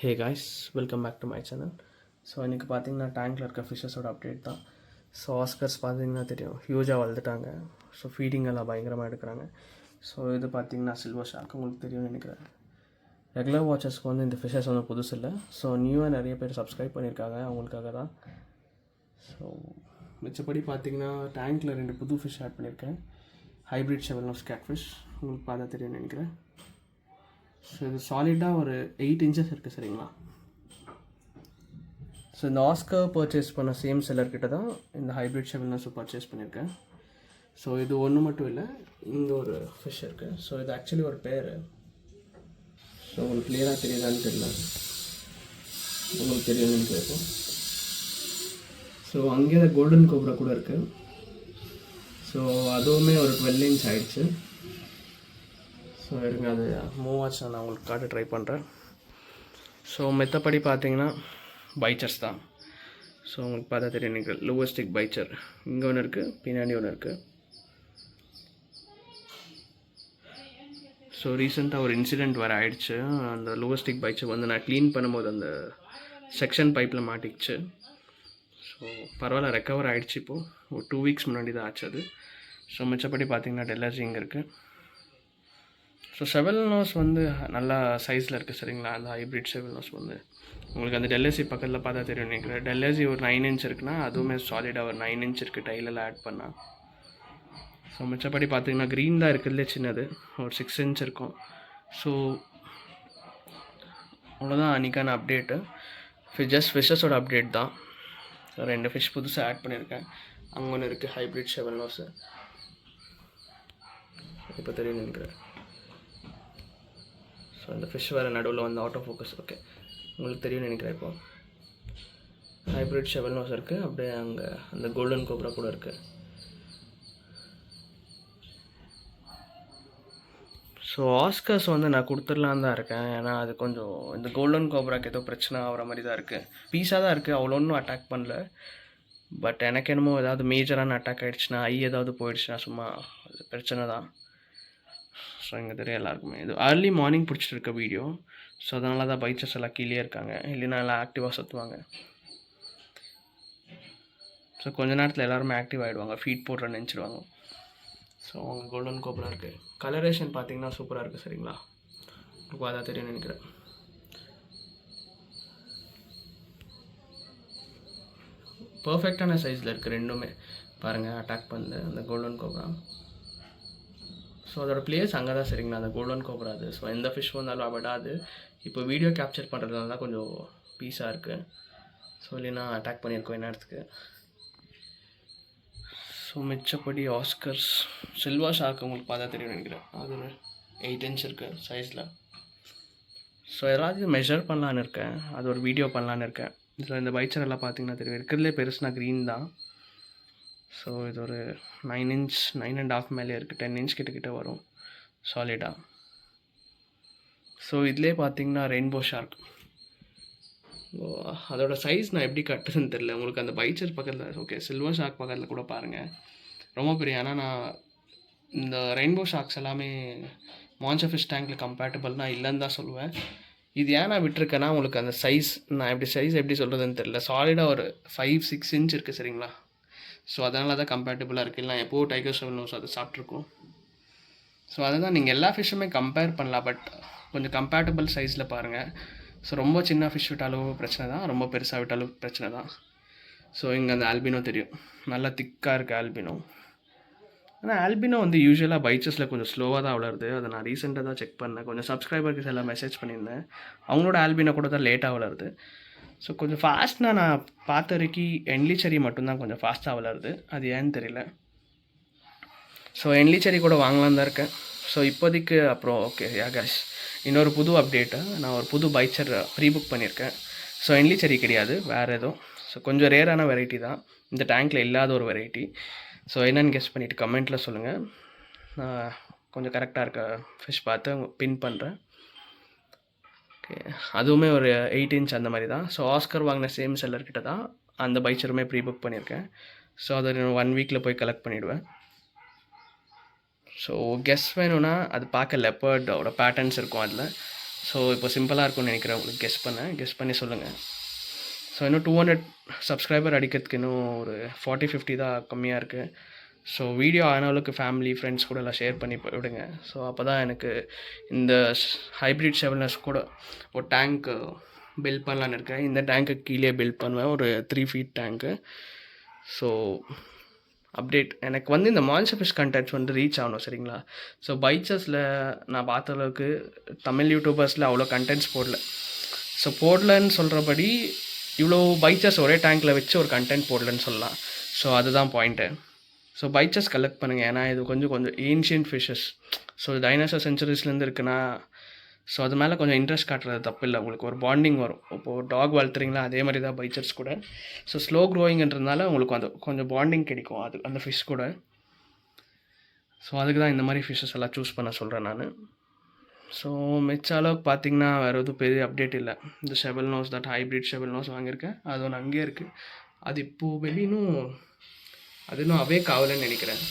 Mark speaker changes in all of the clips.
Speaker 1: Hey guys, welcome back to my channel. So இன்றைக்கி பார்த்தீங்கன்னா டேங்க்கில் இருக்க ஃபிஷ்ஷஸோட அப்டேட் தான். ஸோ ஆஸ்கர்ஸ் பார்த்தீங்கன்னா தெரியும், ஹியூஜாக வளர்ந்துட்டாங்க. ஸோ ஃபீடிங் எல்லாம் பயங்கரமாக எடுக்கிறாங்க. ஸோ இது பார்த்தீங்கன்னா சில்வர் ஷார்க், உங்களுக்கு தெரியும்னு நினைக்கிறேன். ரெகுலர் வாட்சர்ஸ்க்கு வந்து இந்த ஃபிஷ்ஷஸ் வந்து புதுசு இல்லை. ஸோ நியூவாக நிறைய பேர் சப்ஸ்கிரைப் பண்ணியிருக்காங்க, அவங்களுக்காக தான். ஸோ மிச்சப்படி பார்த்தீங்கன்னா டேங்க்கில் 2 புது ஃபிஷ் ஆட் பண்ணியிருக்கேன். ஹைப்ரிட் ஷெவல்னோஸ் கேட்ஃபிஷ், உங்களுக்கு பார்த்தா தெரியும்னு நினைக்கிறேன். ஸோ இது சாலிடாக ஒரு 8 இன்ச்சஸ் இருக்குது, சரிங்களா. ஸோ இந்த ஆஸ்கர் பர்ச்சேஸ் பண்ண சேம் செல்லர்கிட்ட தான் இந்த ஹைப்ரிட் ஷெவல்னஸும் பர்ச்சேஸ் பண்ணியிருக்கேன். ஸோ இது ஒன்று மட்டும் இல்லை, இங்கே ஒரு ஃபிஷ் இருக்குது. ஸோ இது ஆக்சுவலி ஒரு பேர். ஸோ உங்களுக்கு கிளியராக தெரியுதான்னு தெரியல, உங்களுக்கு தெரியும்னு நினைக்கிறேன். ஸோ அங்கே கோல்டன் கோப்ரா கூட இருக்குது. ஸோ அதுவுமே ஒரு 12 இன்ச் ஆகிடுச்சு. ஸோ இருங்க, அது மூவ் ஆச்சு, நான் உங்களுக்கு காட்ட ட்ரை பண்ணுறேன். ஸோ மெத்தப்படி பார்த்தீங்கன்னா பைச்சர்ஸ் தான். ஸோ உங்களுக்கு பார்த்தா தெரியும், எனக்கு லோவஸ்டிக் பைச்சர் இங்கே ஒன்று இருக்குது, பின்னாடி ஒன்று இருக்குது. ஸோ ரீசெண்டாக ஒரு இன்சிடெண்ட் வர ஆயிடுச்சு. அந்த லோவஸ்டிக் பைச்சர் வந்து நான் க்ளீன் பண்ணும்போது அந்த செக்ஷன் பைப்பில் மாட்டிக்கிச்சு. ஸோ பரவாயில்ல, ரெக்கவர் ஆகிடுச்சு. இப்போது ஒரு 2 வீக்ஸ் முன்னாடி தான் ஆச்சு அது. ஸோ மிச்சப்படி பார்த்தீங்கன்னா டெல்லர்ஜி இங்கே இருக்குது. ஸோ ஷெவல்னோஸ் வந்து நல்லா சைஸில் இருக்குது, சரிங்களா. அந்த ஹைப்ரிட் ஷெவல்னோஸ் வந்து உங்களுக்கு அந்த டெல்லர்ஜி பக்கத்தில் பார்த்தா தெரியும் நினைக்கிறேன். டெல்லர்ஜி ஒரு 9 இன்ச் இருக்குன்னா அதுவுமே சாலிடாக ஒரு 9 இன்ச் இருக்குது டைலெல்லாம் ஆட் பண்ணால். ஸோ மிச்சப்படி பார்த்தீங்கன்னா க்ரீன் தான் இருக்குதுலே சின்னது, ஒரு 6 இன்ச் இருக்கும். ஸோ அவ்வளோதான் அன்றைக்கான அப்டேட்டு. ஜஸ்ட் ஃபிஷ்ஷஸோட அப்டேட் தான். 2 ஃபிஷ் புதுசாக ஆட் பண்ணியிருக்கேன். அங்கே ஒன்று இருக்குது ஹைப்ரிட் ஷெவல்னோஸு, இப்போ தெரியும் நினைக்கிறேன். ஸோ அந்த ஃபிஷ் வேறு நடுவில் வந்து ஆட்டோ ஃபோக்கஸ், ஓகே உங்களுக்கு தெரியும்னு நினைக்கிறேன். இப்போ ஹைப்ரிட் ஷெவல்னோஸ் இருக்குது, அப்படியே அங்கே அந்த கோல்டன் கோப்ரா கூட இருக்குது. ஸோ ஆஸ்கர்ஸ் வந்து நான் கொடுத்துடலான் தான் இருக்கேன், ஏன்னா அது கொஞ்சம் இந்த கோல்டன் கோப்ராக்கு ஏதோ பிரச்சனை ஆகிற மாதிரி தான் இருக்குது. பீஸாக தான் இருக்குது, அவ்வளோ ஒன்றும் அட்டாக் பண்ணல. பட் எனக்கு என்னமோ ஏதாவது மேஜரான அட்டாக் ஆகிடுச்சுன்னா, ஏதாவது போயிடுச்சுன்னா சும்மா அது பிரச்சனை தான். ஸோ இங்கே தெரியும் எல்லாருக்குமே, இது அர்லி மார்னிங் பிடிச்சிட்டு இருக்க வீடியோ. ஸோ அதனால தான் பைச்சர்ஸ் எல்லாம் கீழே இருக்காங்க, இல்லைன்னா எல்லாம் ஆக்டிவாக சுற்றுவாங்க. ஸோ கொஞ்ச நேரத்தில் எல்லாருமே ஆக்டிவ் ஆகிடுவாங்க, ஃபீட் போடுற நினச்சிடுவாங்க. ஸோ அவங்க கோல்டன் கோப்ரா இருக்குது. கலரேஷன் பார்த்தீங்கன்னா சூப்பராக இருக்குது, சரிங்களா. இப்போ அதான் தெரியும்னு நினைக்கிறேன். பர்ஃபெக்டான சைஸில் இருக்குது ரெண்டுமே. பாருங்கள், அட்டாக் பண்ணுது அந்த கோல்டன் கோப்ரா. ஸோ அதோட பிளேஸ் அங்கே தான், சரிங்களா, அந்த கோல்டன் கோப்ரா அது. ஸோ எந்த ஃபிஷ் வந்தாலும் விடாது. இப்போ வீடியோ கேப்சர் பண்ணுறதுனால தான் கொஞ்சம் பீஸாக இருக்குது. ஸோ இல்லைன்னா அட்டாக் பண்ணியிருக்கோம் இந்நேரத்துக்கு. ஸோ மிச்சப்படி ஆஸ்கர்ஸ் சில்வர் ஷார்க் உங்களுக்கு பார்த்தா தெரியும் நினைக்கிறேன். அது ஒரு 8 இன்ச் இருக்குது சைஸில். ஸோ எல்லாத்தையும் மெஷர் பண்ணலான்னு இருக்கேன், அது ஒரு வீடியோ பண்ணலான்னு இருக்கேன். இதில் இந்த பைச்சர் எல்லாம் பார்த்தீங்கன்னா தெரியும், இருக்கிறதுலே பெருசுனா க்ரீன் தான். ஸோ இது ஒரு 9 இன்ச் 9.5 மேலே இருக்குது, 10 இன்ச் கிட்ட வரும் சாலிடாக. ஸோ இதிலே பார்த்தீங்கன்னா ரெயின்போ ஷார்க். அதோட சைஸ் நான் எப்படி கட்டுறதுன்னு தெரில உங்களுக்கு. அந்த பைச்சர் பக்கத்தில் ஓகே, சில்வர் ஷார்க் பக்கத்தில் கூட பாருங்கள், ரொம்ப பெரிய. ஆனால் நான் இந்த ரெயின்போ ஷார்க்ஸ் எல்லாமே மான்ஸ்டர் ஃபிஷ் டேங்கில் கம்பேட்டபிள்னா இல்லைன்னு தான் சொல்லுவேன். இது ஏன் நான் விட்டுருக்கேன்னா, உங்களுக்கு அந்த சைஸ் நான் எப்படி சொல்கிறதுன்னு தெரில. சாலிடாக ஒரு 5-6 இன்ச் இருக்குது, சரிங்களா. ஸோ அதனால தான் கம்பேட்டபிளாக இருக்குது. இல்லை எப்போது டைகர் ஷெவல்னோஸ் அதை சாப்பிட்ருக்கோம். ஸோ அதை தான் நீங்கள் எல்லா ஃபிஷ்ஷுமே கம்பேர் பண்ணலாம், பட் கொஞ்சம் கம்பேட்டபிள் சைஸில் பாருங்கள். ஸோ ரொம்ப சின்ன ஃபிஷ் விட்டாலும் பிரச்சனை தான், ரொம்ப பெருசாக விட்டாலும் பிரச்சனை தான். ஸோ இங்கே அந்த ஆல்பினோ தெரியும், நல்லா திக்காக இருக்குது ஆல்பினோ. ஆனால் ஆல்பினோ வந்து யூஸ்வலாக பைச்சஸில் கொஞ்சம் ஸ்லோவாக தான் வளருது. அதை நான் ரீசெண்டாக தான் செக் பண்ணேன். கொஞ்சம் சப்ஸ்கிரைபருக்கு எல்லாம் மெசேஜ் பண்ணியிருந்தேன், அவங்களோட ஆல்பினோ கூட தான் லேட்டாக வளருது. ஸோ கொஞ்சம் ஃபாஸ்ட்னா நான் பார்த்த வரைக்கும் என்லிச்செரி மட்டும்தான் கொஞ்சம் ஃபாஸ்ட்டாக வளருது, அது ஏன்னு தெரியல. ஸோ என்லிச்செரி கூட வாங்கலாம் தான் இருக்கேன். ஸோ இப்போதைக்கு அப்புறம் ஓகே யாகாஷ், இன்னொரு புது அப்டேட்டு, நான் ஒரு புது பைச்சர் ப்ரீ புக் பண்ணியிருக்கேன். ஸோ என்லிச்செரி கிடையாது, வேறு எதுவும். ஸோ கொஞ்சம் ரேரான வெரைட்டி தான், இந்த டேங்க்கில் இல்லாத ஒரு வெரைட்டி. ஸோ என்னென்னு கெஸ் பண்ணிவிட்டு கமெண்ட்டில் சொல்லுங்கள். நான் கொஞ்சம் கரெக்டாக இருக்க ஃபிஷ் பார்த்து பின் பண்ணுறேன். ஓகே, அதுவுமே ஒரு 8 இன்ச் அந்த மாதிரி தான். ஸோ ஆஸ்கர் வாங்கின சேம் செல்லர்கிட்ட தான் அந்த பைச்சருமே ப்ரீ புக் பண்ணியிருக்கேன். ஸோ அதை 1 வீக்கில் போய் கலெக்ட் பண்ணிவிடுவேன். ஸோ கெஸ் வேணும்னா அது பார்க்க லெப்பர்டோட பேட்டர்ன்ஸ் இருக்கும் அதில். ஸோ இப்போ சிம்பிளாக இருக்கும்னு நினைக்கிறேன், உங்களுக்கு கெஸ் பண்ணி சொல்லுங்கள். ஸோ இன்னும் 200 சப்ஸ்கிரைபர் அடிக்கிறதுக்கு இன்னும் ஒரு 40-50 தான் கம்மியாக இருக்குது. ஸோ வீடியோ ஆனவளுக்கு ஃபேமிலி ஃப்ரெண்ட்ஸ் கூட எல்லாம் ஷேர் பண்ணி விடுங்க. ஸோ அப்போ தான் எனக்கு இந்த ஹைப்ரிட் ஷெவல்னஸ் கூட ஒரு டேங்க் பில்ட் பண்ணலான்னு இருக்கேன். இந்த டேங்க்கு கீழே பில்ட் பண்ணுவேன், ஒரு 3 feet டேங்க்கு. ஸோ அப்டேட் எனக்கு வந்து இந்த மான்ஸ்டர் ஃபிஷ் கண்டென்ட்ஸ் வந்து ரீச் ஆகணும், சரிங்களா? ஸோ பைச்சஸில் நான் பார்த்த அளவுக்கு தமிழ் யூடியூபர்ஸில் அவ்வளோ கண்டென்ட்ஸ் போடல. ஸோ போடலன்னு சொல்கிறபடி இவ்வளோ பைச்சஸ் ஒரே டேங்க்கில் வச்சு ஒரு கண்டென்ட் போடலன்னு சொல்லலாம். ஸோ அதுதான் பாயிண்ட்டு. ஸோ பைச்சஸ் கலெக்ட் பண்ணுங்கள், ஏன்னா இது கொஞ்சம் ஏன்ஷியன்ட் ஃபிஷ்ஷஸ். ஸோ டைனோசர் சென்ச்சுரிஸ்லேருந்து இருக்குன்னா ஸோ அது மேலே கொஞ்சம் இன்ட்ரெஸ்ட் காட்டுறது தப்பு இல்லை, உங்களுக்கு ஒரு பாண்டிங் வரும். இப்போது டாக் வளர்த்துறீங்களா, அதே மாதிரி தான் பைச்சர்ஸ் கூட. ஸோ ஸ்லோ க்ரோயிங்ன்றதுனால உங்களுக்கு அந்த கொஞ்சம் பாண்டிங் கிடைக்கும் அது அந்த ஃபிஷ் கூட. ஸோ அதுக்கு தான் இந்த மாதிரி ஃபிஷ்ஷஸ் எல்லாம் சூஸ் பண்ண சொல்கிறேன் நான். ஸோ மிச்ச அளவுக்கு பார்த்தீங்கன்னா வேறு எதுவும் பெரிய அப்டேட் இல்லை. இந்த ஷெவல் நோஸ் தட் ஹைப்ரிட் ஷெவல் நோஸ் வாங்கியிருக்கேன், அது ஒன்று அங்கேயே இருக்குது. அது இப்போது வெளியும் அது இன்னும் அவேக் ஆகலைன்னு நினைக்கிறேன்.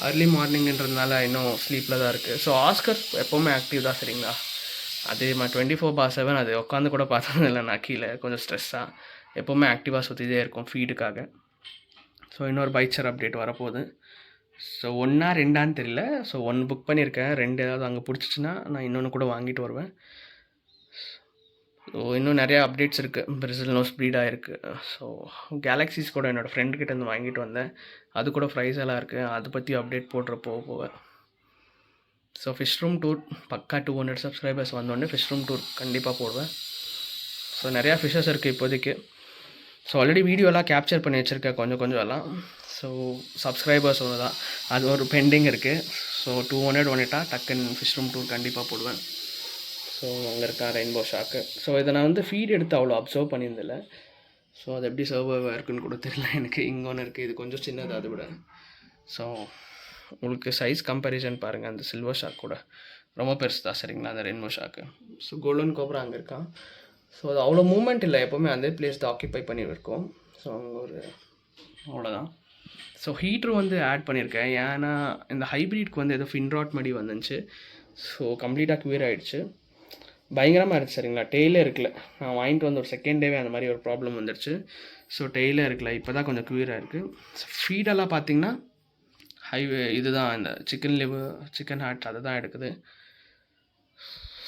Speaker 1: அர்லி மார்னிங்ன்றதுனால இன்னும் ஸ்லீப்பில் தான் இருக்குது. ஸோ ஆஸ்கர் எப்போவுமே ஆக்டிவ் தான், சரிங்களா? அது 24/7 அது உட்காந்து கூட பார்த்ததில்லை நான் கீழே, கொஞ்சம் ஸ்ட்ரெஸ்ஸாக எப்போவுமே ஆக்டிவாக சுற்றிட்டே இருக்கும் ஃபீடுக்காக. ஸோ இன்னொரு பைச்சர் அப்டேட் வரப்போகுது. ஸோ 1 or 2 தெரியல. ஸோ 1 புக் பண்ணியிருக்கேன், 2 ஏதாவது அங்கே பிடிச்சிச்சின்னா நான் இன்னொன்று கூட வாங்கிட்டு வருவேன். ஸோ இன்னும் நிறையா அப்டேட்ஸ் இருக்குது. பிரசில் நோஸ் ப்ரீட் ஆகிருக்கு. ஸோ கேலக்ஸிஸ் கூட என்னோடய ஃப்ரெண்டுக்கிட்டேருந்து வாங்கிட்டு வந்தேன், அது கூட ப்ரைஸ் எல்லாம் இருக்குது. அதை பற்றி அப்டேட் போடுற போவேன். ஸோ ஃபிஷ் ரூம் டூர் பக்கா 200 சப்ஸ்கிரைபர்ஸ் வந்தோடனே ஃபிஷ் ரூம் டூர் கண்டிப்பாக போடுவேன். ஸோ நிறையா ஃபிஷ்ஷஸ் இருக்குது இப்போதைக்கு. ஸோ ஆல்ரெடி வீடியோலாம் கேப்சர் பண்ணி வச்சுருக்கேன் கொஞ்சம் எல்லாம். ஸோ சப்ஸ்கிரைபர்ஸ் ஒன்று தான், அது ஒரு பெண்டிங் இருக்குது. ஸோ 200 வந்துட்டா டக்குன்னு ஃபிஷ் ரூம் டூர் கண்டிப்பாக போடுவேன். ஸோ அங்கே இருக்கா ரெயின்போ ஷாக்கு. ஸோ இதை நான் வந்து ஃபீட் எடுத்து அவ்வளோ அப்சர்வ் பண்ணியிருந்தில்ல. ஸோ அது எப்படி சர்வ் இருக்குன்னு கூட தெரியல எனக்கு. இங்கே ஒன்று இருக்குது, இது கொஞ்சம் சின்னது அதை விட. ஸோ உங்களுக்கு சைஸ் கம்பேரிசன் பாருங்கள், அந்த சில்வர் ஷாக் கூட ரொம்ப பெருசு தான், சரிங்களா? அந்த rainbow shock. So golden cobra அங்கே இருக்கான். ஸோ அது அவ்வளோ மூமெண்ட் இல்லை, எப்போவுமே அந்த பிளேஸ் தான் ஆக்கியபை பண்ணி இருக்கும். ஸோ அங்கே ஒரு அவ்வளோதான். ஸோ ஹீட்ரு வந்து ஆட் பண்ணியிருக்கேன், ஏன்னா இந்த ஹைப்ரிட்க்கு வந்து ஏதோ ஃபின்ராட் மாதிரி வந்துச்சு. ஸோ கம்ப்ளீட்டாக க்யூர் ஆகிடுச்சு, பயங்கரமாக இருந்துச்சு, சரிங்களா? டெய்லே இருக்குல்ல, நான் வாங்கிட்டு வந்து ஒரு செகண்ட் டேவே அந்த மாதிரி ஒரு ப்ராப்ளம் வந்துடுச்சு. ஸோ டெய்லே இருக்குல்ல, இப்போ தான் கொஞ்சம் க்யூராக இருக்குது. ஸோ ஃபீடெல்லாம் பார்த்திங்கன்னா இதுதான் இந்த சிக்கன் லிவர், சிக்கன் ஹார்ட் அதை தான் எடுக்குது.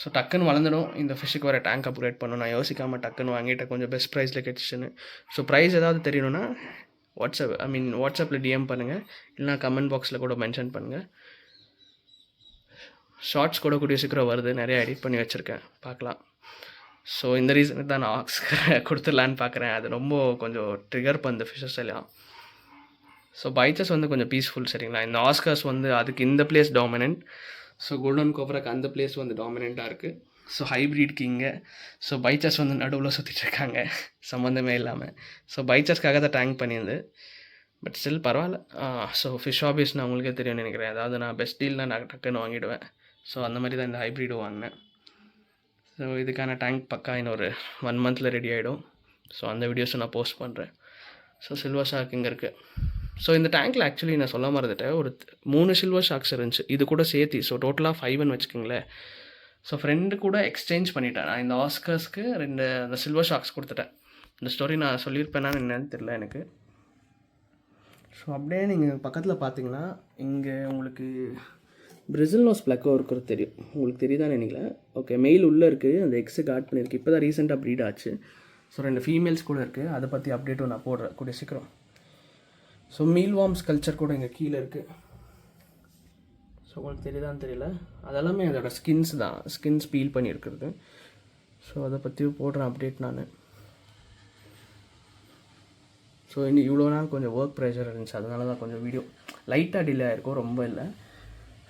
Speaker 1: ஸோ டக்குன்னு வளர்ந்துடும். இந்த ஃபிஷ்ஷுக்கு வர டேங்க் அப்கிரேட் பண்ணணும், நான் யோசிக்காமல் டக்குன்னு வாங்கிட்டேன், கொஞ்சம் பெஸ்ட் ப்ரைஸில் கிடச்சிச்சுன்னு. ஸோ ப்ரைஸ் ஏதாவது தெரியணுன்னா வாட்ஸ்அப்பில் டிஎம் பண்ணுங்கள், இல்லைனா கமெண்ட் பாக்ஸில் கூட மென்ஷன் பண்ணுங்கள். ஷார்ட்ஸ் கூட கூடிய சீக்கிரம் வருது, நிறைய எடிட் பண்ணி வச்சுருக்கேன், பார்க்கலாம். ஸோ இந்த ரீசனுக்கு தான் நான் ஆஸ்கர் கொடுத்துடலான்னு பார்க்குறேன். அது ரொம்ப கொஞ்சம் ட்ரிகர் பண்ணுது ஃபிஷஸ் எல்லாம். ஸோ பைச்சஸ் வந்து கொஞ்சம் பீஸ்ஃபுல், சரிங்களா? இந்த ஆஸ்கர்ஸ் வந்து அதுக்கு இந்த பிளேஸ் டாமினன்ட். ஸோ கோல்டன் கோப்ராக்கு அந்த பிளேஸ் வந்து டாமினண்ட்டாக இருக்குது. ஸோ ஹைப்ரிட்க்கு இங்கே. ஸோ பைச்சஸ் வந்து நடுவில் சுற்றிட்டுருக்காங்க சம்மந்தமே இல்லாமல். ஸோ பைச்சஸ்க்காக தான் டேங்க் பண்ணியிருந்து, பட் ஸ்டில் பரவாயில்ல. ஸோ ஃபிஷ் ஹாபீஸ் நான் உங்களுக்கே தெரியும்னு நினைக்கிறேன். அதாவது நான் பெஸ்ட் டீல்னால் நான் டக்குன்னு வாங்கிடுவேன். ஸோ அந்த மாதிரி தான் இந்த ஹைப்ரிடும் வாங்கினேன். ஸோ இதுக்கான டேங்க் பக்கா இன்னொரு 1 monthல ரெடி ஆகிடும். ஸோ அந்த வீடியோஸும் நான் போஸ்ட் பண்ணுறேன். ஸோ சில்வர் ஷார்க் இங்கே இருக்குது. ஸோ இந்த டேங்க்கில் ஆக்சுவலி நான் சொல்ல மறந்துட்டேன், ஒரு 3 சில்வர் ஷார்க்ஸ் இருந்துச்சு, இது கூட சேர்த்து. ஸோ டோட்டலாக 5ன்னு வச்சுக்கோங்களேன். ஸோ ஃப்ரெண்டு கூட எக்ஸ்சேஞ்ச் பண்ணிட்டேன் நான். இந்த ஆஸ்கர்ஸ்க்கு 2 அந்த சில்வர் ஷார்க்ஸ் கொடுத்துட்டேன். இந்த ஸ்டோரி நான் சொல்லியிருப்பேனான்னு என்னன்னு தெரியல எனக்கு. ஸோ அப்படியே நீங்கள் பக்கத்தில் பார்த்தீங்கன்னா இங்கே உங்களுக்கு பிரசில் நோஸ் பிளக்கோ இருக்கிறது தெரியும், உங்களுக்கு தெரியுதான்னு நினைக்கிறேன். ஓகே, மெயில் உள்ளே இருக்குது, அந்த எக்ஸுக்கு ஆட் பண்ணியிருக்கு. இப்போ தான் ரீசெண்டாக ப்ரீட் ஆச்சு. ஸோ 2 ஃபீமேல்ஸ் கூட இருக்குது, அதை பற்றி அப்டேட்டும் நான் போடுறேன் கூடிய சீக்கிரம். ஸோ மீல் வார்ம்ஸ் கல்ச்சர் கூட இங்கே கீழே இருக்குது. ஸோ உங்களுக்கு தெரியுதான்னு தெரியல, அதெல்லாமே அதோடய ஸ்கின்ஸ் தான், ஸ்கின்ஸ் பீல் பண்ணியிருக்கிறது. ஸோ அதை பற்றியும் போடுறேன் அப்டேட் நான். ஸோ இன்னும் இவ்வளோ நாள் கொஞ்சம் ஒர்க் ப்ரெஷர் இருந்துச்சு, அதனால தான் கொஞ்சம் வீடியோ லைட்டாக டிலே ஆகிருக்கும், ரொம்ப இல்லை.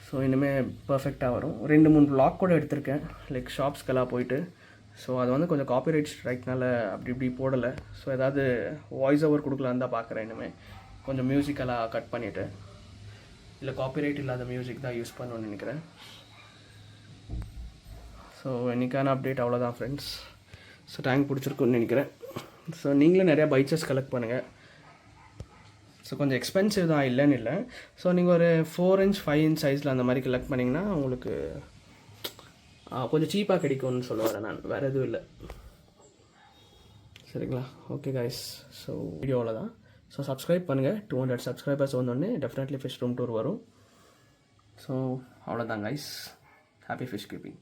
Speaker 1: ஸோ இனிமேல் பர்ஃபெக்டாக வரும். 2-3 vlog கூட எடுத்திருக்கேன், லைக் ஷாப்ஸ்க்கெல்லாம் போயிட்டு. ஸோ அது வந்து கொஞ்சம் காப்பிரைட் ஸ்ட்ரைக்னால அப்படி இப்படி போடலை. ஸோ ஏதாவது வாய்ஸ் ஓவர் கொடுக்கலான்னு தான் பார்க்குறேன். இனிமேல் கொஞ்சம் மியூசிக்கெல்லாம் கட் பண்ணிவிட்டு, இல்லை காப்பிரைட் இல்லாத மியூசிக் தான் யூஸ் பண்ணணும்னு நினைக்கிறேன். ஸோ இன்றைக்கான அப்டேட் அவ்வளோதான் ஃப்ரெண்ட்ஸ். ஸோ டேங்க் பிடிச்சிருக்குன்னு நினைக்கிறேன். ஸோ நீங்களும் நிறையா பைச்சஸ் கலெக்ட் பண்ணுங்கள். ஸோ கொஞ்சம் எக்ஸ்பென்சிவ் தான், இல்லைன்னு இல்லை. ஸோ நீங்கள் ஒரு 4 inch 5 inch சைஸில் அந்த மாதிரி கலெக்ட் பண்ணிங்கன்னா உங்களுக்கு கொஞ்சம் சீப்பாக கிடைக்கும்னு சொல்ல வரேன் நான், வேறு எதுவும் இல்லை. சரிங்களா? ஓகே கைஸ், ஸோ வீடியோவில் தான். ஸோ சப்ஸ்கிரைப் பண்ணுங்கள். 200 சப்ஸ்கிரைபர்ஸ் வந்தோடனே டெஃபினெட்லி ஃபிஷ் ரூம் டூர் வரும். ஸோ அவ்வளோதான் கைஸ். Happy fish keeping.